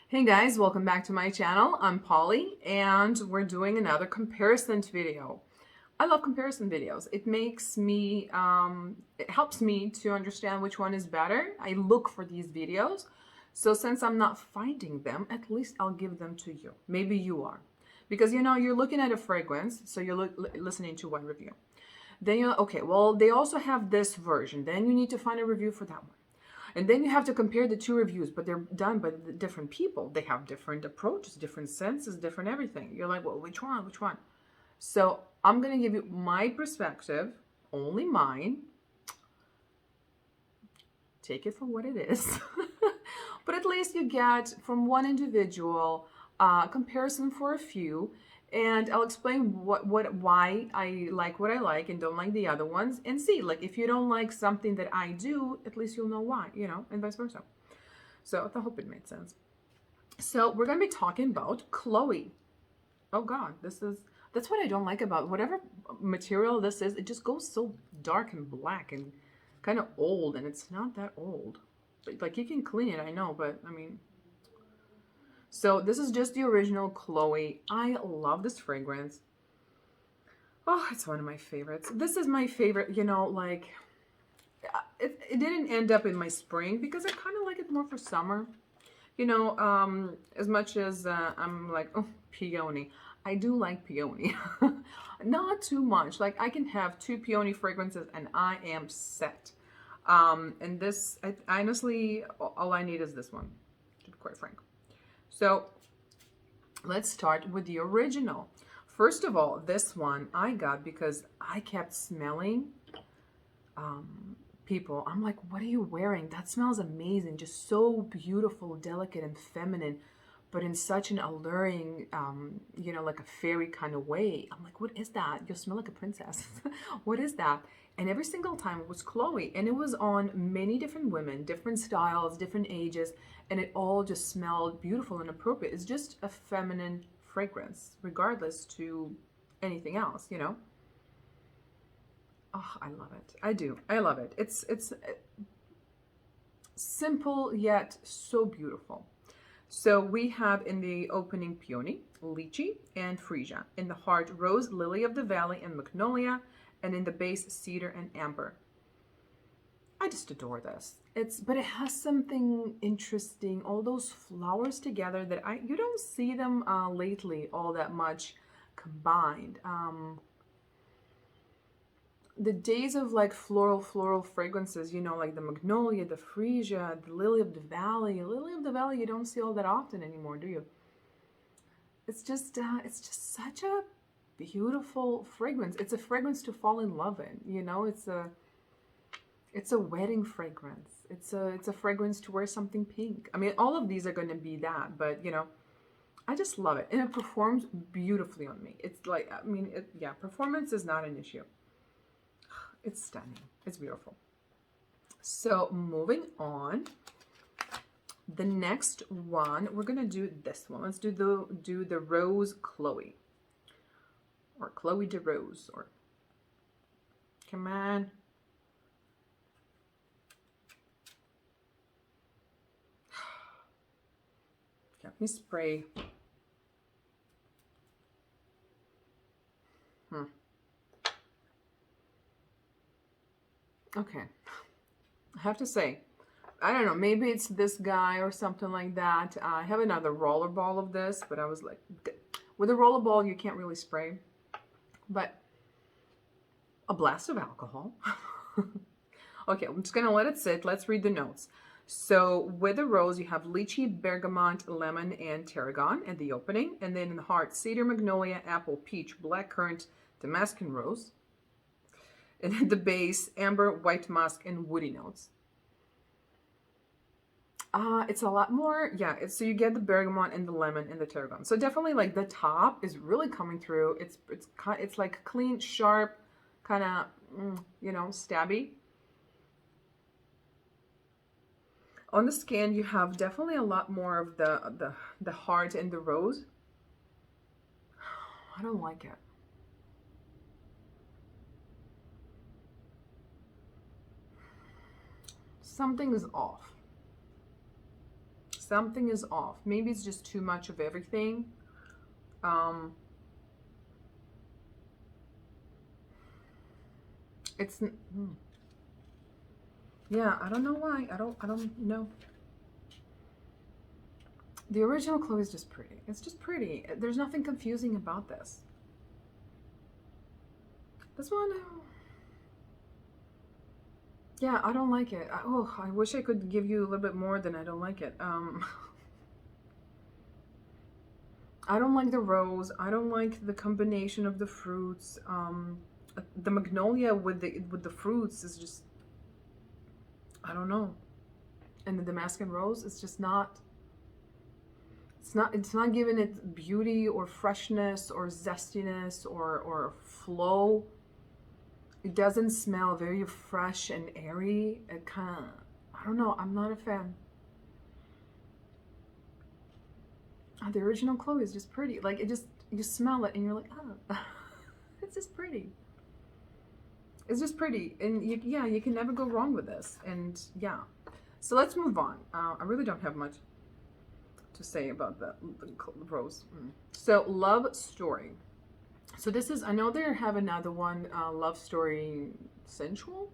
Hey guys, welcome back to my channel. I'm Polly and we're doing another comparison video. I love comparison videos. It helps me to understand which one is better. I look for these videos. So since I'm not finding them, at least I'll give them to you. Maybe you are. Because you're looking at a fragrance, so you're listening to one review. Then you're, okay, well, they also have this version. Then you need to find a review for that one. And then you have to compare the two reviews, but they're done by the different people. They have different approaches, different senses, different everything. You're like, well, which one? Which one? So I'm going to give you my perspective, only mine. Take it for what it is. But at least you get from one individual comparison for a few, and I'll explain why I like what I like and don't like the other ones, and see, like, if you don't like something that I do, at least you'll know why, and vice versa. So I hope it made sense. So we're gonna be talking about Chloé. Oh God, that's what I don't like about whatever material this is. It just goes so dark and black and kind of old, and it's not that old. Like, you can clean it, I know, but I mean, so this is just the original Chloé. I love this fragrance. Oh, it's one of my favorites. This is my favorite, like, it didn't end up in my spring because I kind of like it more for summer. As much as I'm like, oh, peony. I do like peony. Not too much. Like, I can have two peony fragrances and I am set. And this, honestly, all I need is this one, to be quite frank. So let's start with the original. First of all, this one I got because I kept smelling people. I'm like, what are you wearing? That smells amazing. Just so beautiful, delicate, and feminine, but in such an alluring, like a fairy kind of way. I'm like, what is that? You smell like a princess. What is that? And every single time it was Chloé, and it was on many different women, different styles, different ages, and it all just smelled beautiful and appropriate. It's just a feminine fragrance, regardless to anything else. Oh, I love it. I do. I love it. It's simple yet so beautiful. So we have in the opening peony, lychee, and freesia. In the heart, rose, lily of the valley, and magnolia. And in the base, cedar and amber. I just adore this. But it has something interesting. All those flowers together that you don't see them lately all that much combined. The days of like floral fragrances, like the magnolia, the freesia, the lily of the valley. Lily of the valley, you don't see all that often anymore, do you? It's just such a beautiful fragrance. It's a fragrance to fall in love in. It's a wedding fragrance. It's a fragrance to wear something pink. I mean, all of these are going to be that, but I just love it, and it performs beautifully on me. It's like, I mean, yeah, performance is not an issue. It's stunning. It's beautiful. So moving on, the next one, we're gonna do this one. Let's do the Rose Chloé, or Chloé de Rose, or come on. Let me spray. Okay, I have to say, I don't know, maybe it's this guy or something like that. I have another roller ball of this, but I was like, with a roller ball, you can't really spray, but a blast of alcohol. Okay, I'm just gonna let it sit. Let's read the notes. So with the rose, you have lychee, bergamot, lemon, and tarragon at the opening. And then in the heart, cedar, magnolia, apple, peach, blackcurrant, Damascus rose. And at the base, amber, white musk, and woody notes. It's a lot more, yeah. So you get the bergamot and the lemon and the tarragon. So definitely, like, the top is really coming through. It's like clean, sharp, kind of, stabby. On the skin, you have definitely a lot more of the heart and the rose. I don't like it. Something is off. Something is off. Maybe it's just too much of everything. It's yeah, I don't know why. I don't know. The original Chloe is just pretty. It's just pretty. There's nothing confusing about this. This one, yeah, I don't like it. Oh, I wish I could give you a little bit more than I don't like it. I don't like the rose. I don't like the combination of the fruits. The magnolia with the fruits is just, I don't know. And the Damascus rose is just not. It's not giving it beauty or freshness or zestiness or flow. It doesn't smell very fresh and airy. It kind of, I don't know. I'm not a fan. The original Chloe is just pretty. Like, it just, you smell it and you're like, oh, it's just pretty. It's just pretty. And yeah, you can never go wrong with this. And yeah. So let's move on. I really don't have much to say about the rose. So Love Story. So this is, I know they have another one, Love Story Sensual,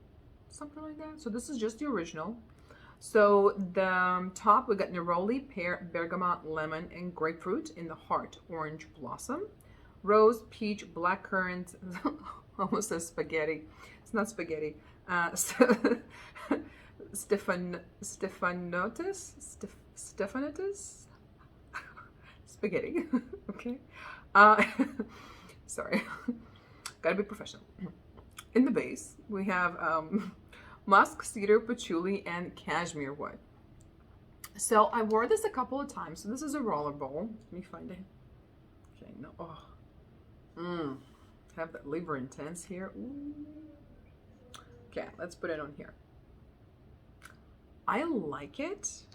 something like that. So this is just the original. So the top, we got neroli, pear, bergamot, lemon, and grapefruit in the heart, orange blossom, rose, peach, blackcurrant, almost says spaghetti. It's not spaghetti. Stephanotis, spaghetti. Okay. Sorry, gotta be professional. In the base, we have musk, cedar, patchouli, and cashmere wood. So I wore this a couple of times. So this is a roller bowl. Let me find it. Okay, no. Oh, have that Libra Intense here. Ooh. Okay, let's put it on here. I like it.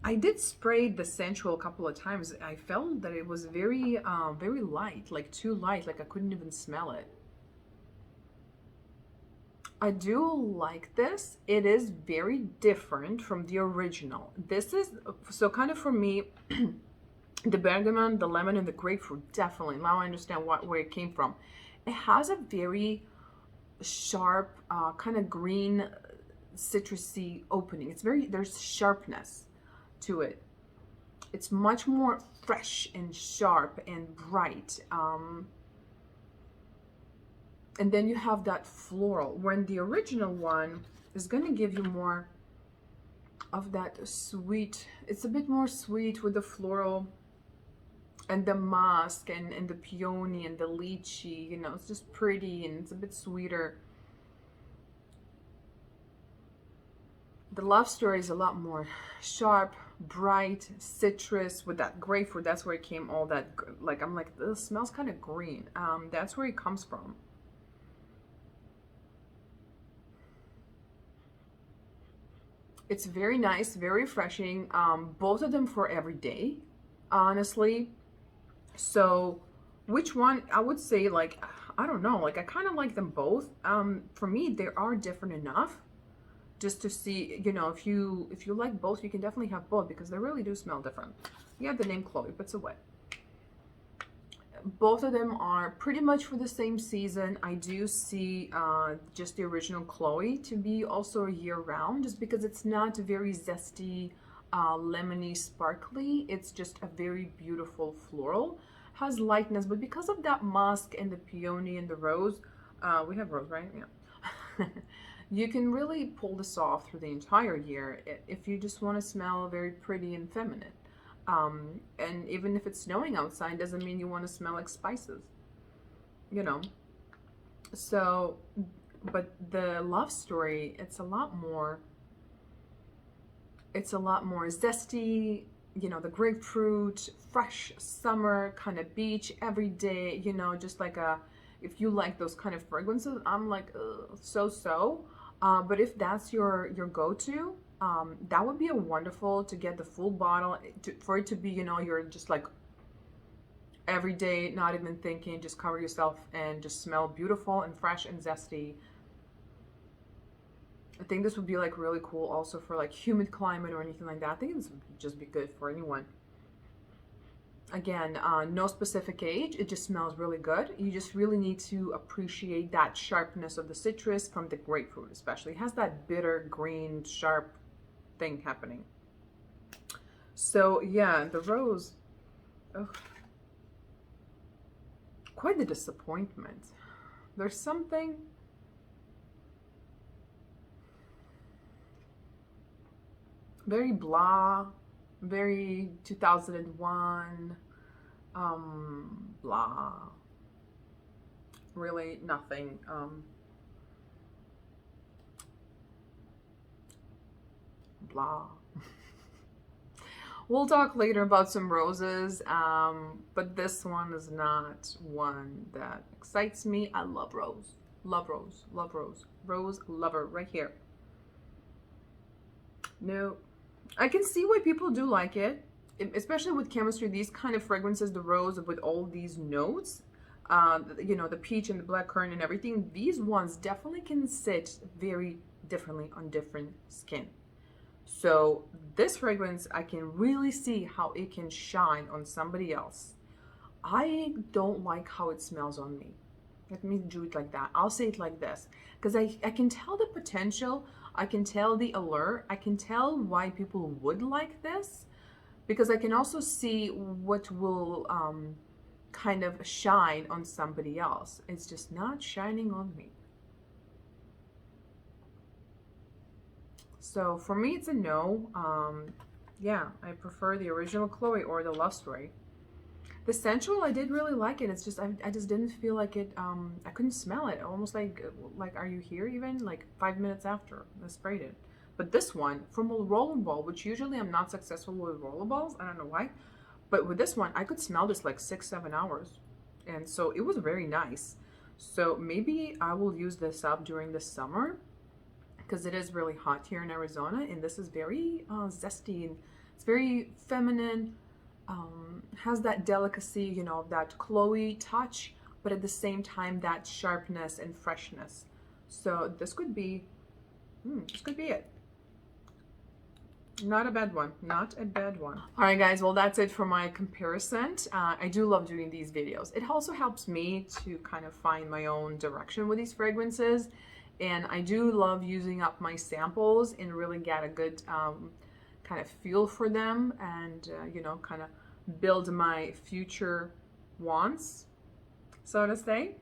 I did spray the Sensual a couple of times. I felt that it was very, very light, like too light, like I couldn't even smell it. I do like this. It is very different from the original. This is, so kind of for me, the bergamot, the lemon, and the grapefruit, definitely. Now I understand where it came from. It has a very sharp, kind of green, citrusy opening. It's very, there's sharpness to it. It's much more fresh and sharp and bright. And then you have that floral, when the original one is going to give you more of that sweet. It's a bit more sweet with the floral and the musk and the peony and the lychee. You know, it's just pretty and it's a bit sweeter. The Love Story is a lot more sharp, bright, citrus with that grapefruit. That's where it came, all that, like, I'm like, this smells kind of green. That's where it comes from. It's very nice, very refreshing. Both of them for every day, honestly. So which one? I would say, like, I don't know, like I kind of like them both. For me, they are different enough just to see, you know, if you like both, you can definitely have both because they really do smell different. You have the name Chloe, but so what? Both of them are pretty much for the same season. I do see just the original Chloe to be also year-round, just because it's not very zesty, lemony, sparkly. It's just a very beautiful floral. Has lightness, but because of that musk and the peony and the rose, we have rose, right? Yeah. You can really pull this off through the entire year if you just want to smell very pretty and feminine. And even if it's snowing outside, doesn't mean you want to smell like spices, you know. So, but the Love Story, it's a lot more zesty, you know, the grapefruit, fresh summer kind of beach every day, you know, just like if you like those kind of fragrances, I'm like, so. But if that's your go-to, that would be a wonderful to get the full bottle for it to be, you know, you're just like every day, not even thinking, just cover yourself and just smell beautiful and fresh and zesty. I think this would be like really cool also for like humid climate or anything like that. I think this would just be good for anyone. Again, no specific age. It just smells really good. You just really need to appreciate that sharpness of the citrus from the grapefruit, especially. It has that bitter, green, sharp thing happening. So yeah, the rose, ugh, quite the disappointment. There's something very blah, very 2001, blah. Really nothing. Blah. We'll talk later about some roses, but this one is not one that excites me. I love rose. Love rose. Love rose. Rose lover right here. No, I can see why people do like it, especially with chemistry. These kind of fragrances, the rose with all these notes, you know, the peach and the blackcurrant and everything, these ones definitely can sit very differently on different skin. So this fragrance, I can really see how it can shine on somebody else. I don't like how it smells on me. Let me do it like that. I'll say it like this, because I can tell the potential, I can tell the allure, I can tell why people would like this, because I can also see what will kind of shine on somebody else. It's just not shining on me. So for me, it's a no. Yeah, I prefer the original Chloé or the Love Story. The sensual, I did really like it. It's just I just didn't feel like it. I couldn't smell it. Almost like are you here even? Like 5 minutes after I sprayed it. But this one from a rollerball, which usually I'm not successful with rollerballs. I don't know why, but with this one, I could smell this like 6-7 hours, and so it was very nice. So maybe I will use this up during the summer, because it is really hot here in Arizona, and this is very zesty and it's very feminine. Has that delicacy, you know, that Chloe touch, but at the same time that sharpness and freshness. So this could be it. Not a bad one. Not a bad one. All right, guys. Well, that's it for my comparison. I do love doing these videos. It also helps me to kind of find my own direction with these fragrances. And I do love using up my samples and really get a good kind of feel for them, and you know, kind of build my future wants, so to say.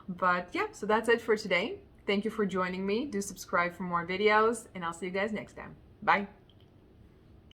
But yeah, so that's it for today. Thank you for joining me. Do subscribe for more videos, and I'll see you guys next time. Bye.